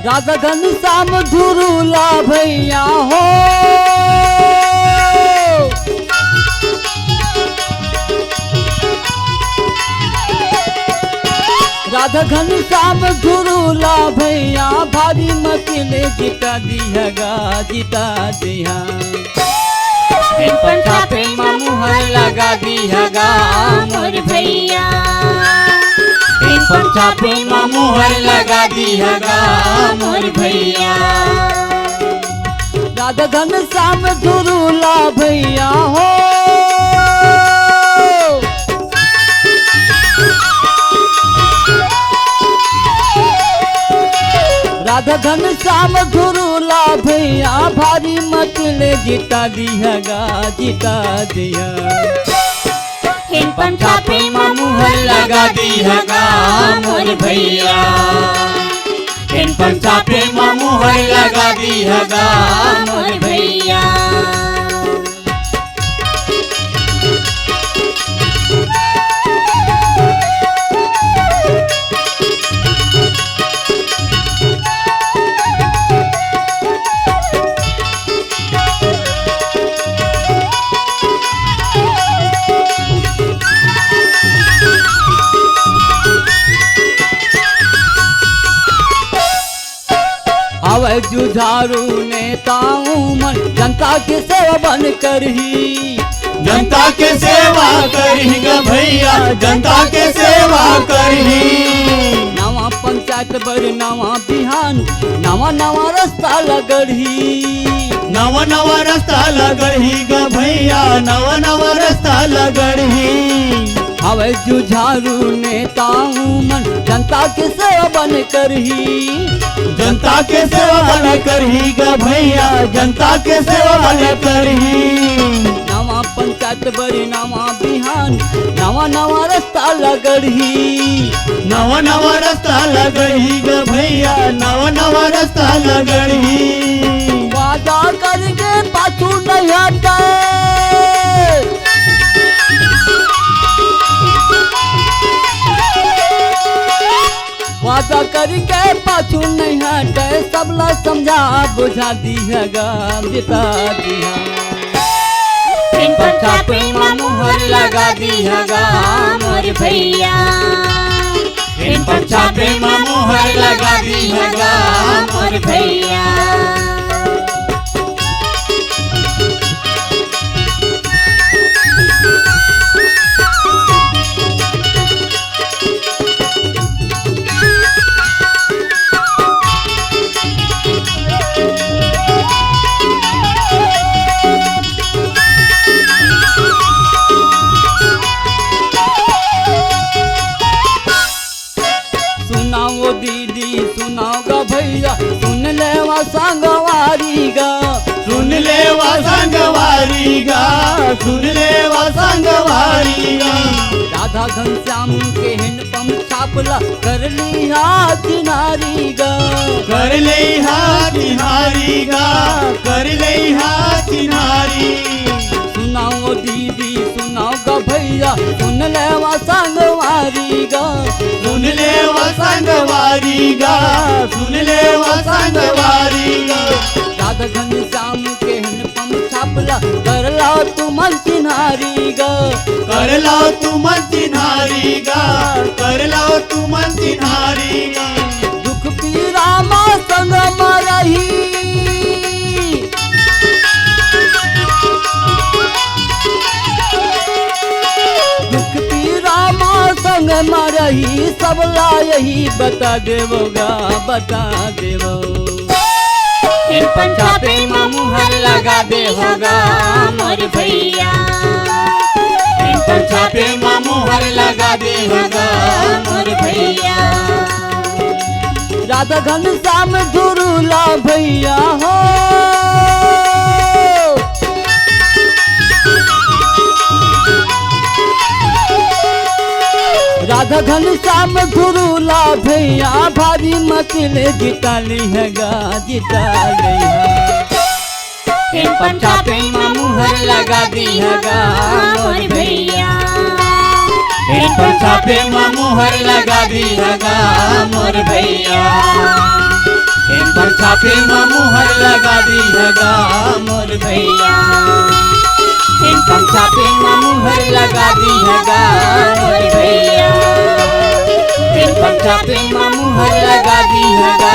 राधा घनश्याम धुरुला भैया हो। राधा घनश्याम धुरुला भैया भारी मचले जिता दिहगा जिता दिया। पंचा पे मुहर लगा दिहगा मोर भैया। पंचा पे मुहर लगा दिहगा मोर भैया। राधा घनश्याम धुरुला भैया हो। राधा घनश्याम धुरुला भैया भारी मचले जिता दिहगा जिता दिया। पंचा पे मुहर लगा दिहगा मोर भैया। पंचा पे मुहर लगा दिहगा मोर भैया। हवे जुझारू नेताओं मन जनता के सेवा बन कर ही। जनता के सेवा करही ग भैया। जनता के सेवा करही। नवा पंचायत बड़ नवा बिहान नवा नवा रास्ता लगढ़ी। नवा नवा रास्ता लगढ़ी ग भैया। नवा नवा रास्ता लगढ़ी। हवे जुझारू नेताओं मन जनता के सेवा बन कर ही। जनता के सेवा बन करही ग भैया। जनता के सेवा बन करही। नवा पंचायत बड़ी नवा बिहान नवा नवा रास्ता लगढ़ी। नवा नवा रास्ता लगढ़ी ग भैया। नवा नवा रास्ता लगढ़ी। वादा करके पाछू नहीं हटे। वादा करके पाछू नहीं हटे सबला समझा बुझा दिहगा जिता दिया। पंचा पे मुहर लगा दिहगा मोर भैया। पंचा पे मुहर लगा दिहगा मोर भैया। सुनाओ दीदी सुनाओ गा भैया सुन ले वा संगवारी गा। सुन ले वा संगवारी गा। सुन ले वा संगवारी गा। राधा घनश्याम के हैंडपंप छापला कर लिया किनारी गा। कर ले किनारी गा। कर ले किनारी। सुनाओ दीदी सुनाओ गा भैया सुन ले वा संगवारी गा। सुन ले वा संगवारी गा। सुन ले वा संगवारी गा। राधा घनश्याम के हैंडपंप छापला कर लाओ तुम किनारी गा। कर लाओ तुम चिन्हारी गा। कर लाओ तुम चिन्हारी गा। दुख पीरा मा संग मरही। दुख पीरा मा संग मरही सबला यही बता देवोगा बता देवो। पंचा पे मुहर लगा देहोगा मोर भैया। पंचा पे मुहर लगा देहोगा मोर भैया। राधा घनश्याम धुरुला भैया हो। राधा घनश्याम धुरुला भैया भारी मचले जिता लिहगा जिता लिहा। पंचा पे मुहर लगा दिहगा मोर भैया। पंचा पे मुहर लगा दिहगा मोर भैया। छापे में मुहर लगा दीहगा मोर भैया। इनकम छापे में मुहर लगा दीहगा मोर भैया। इनकम छापे में मुहर लगा दीहगा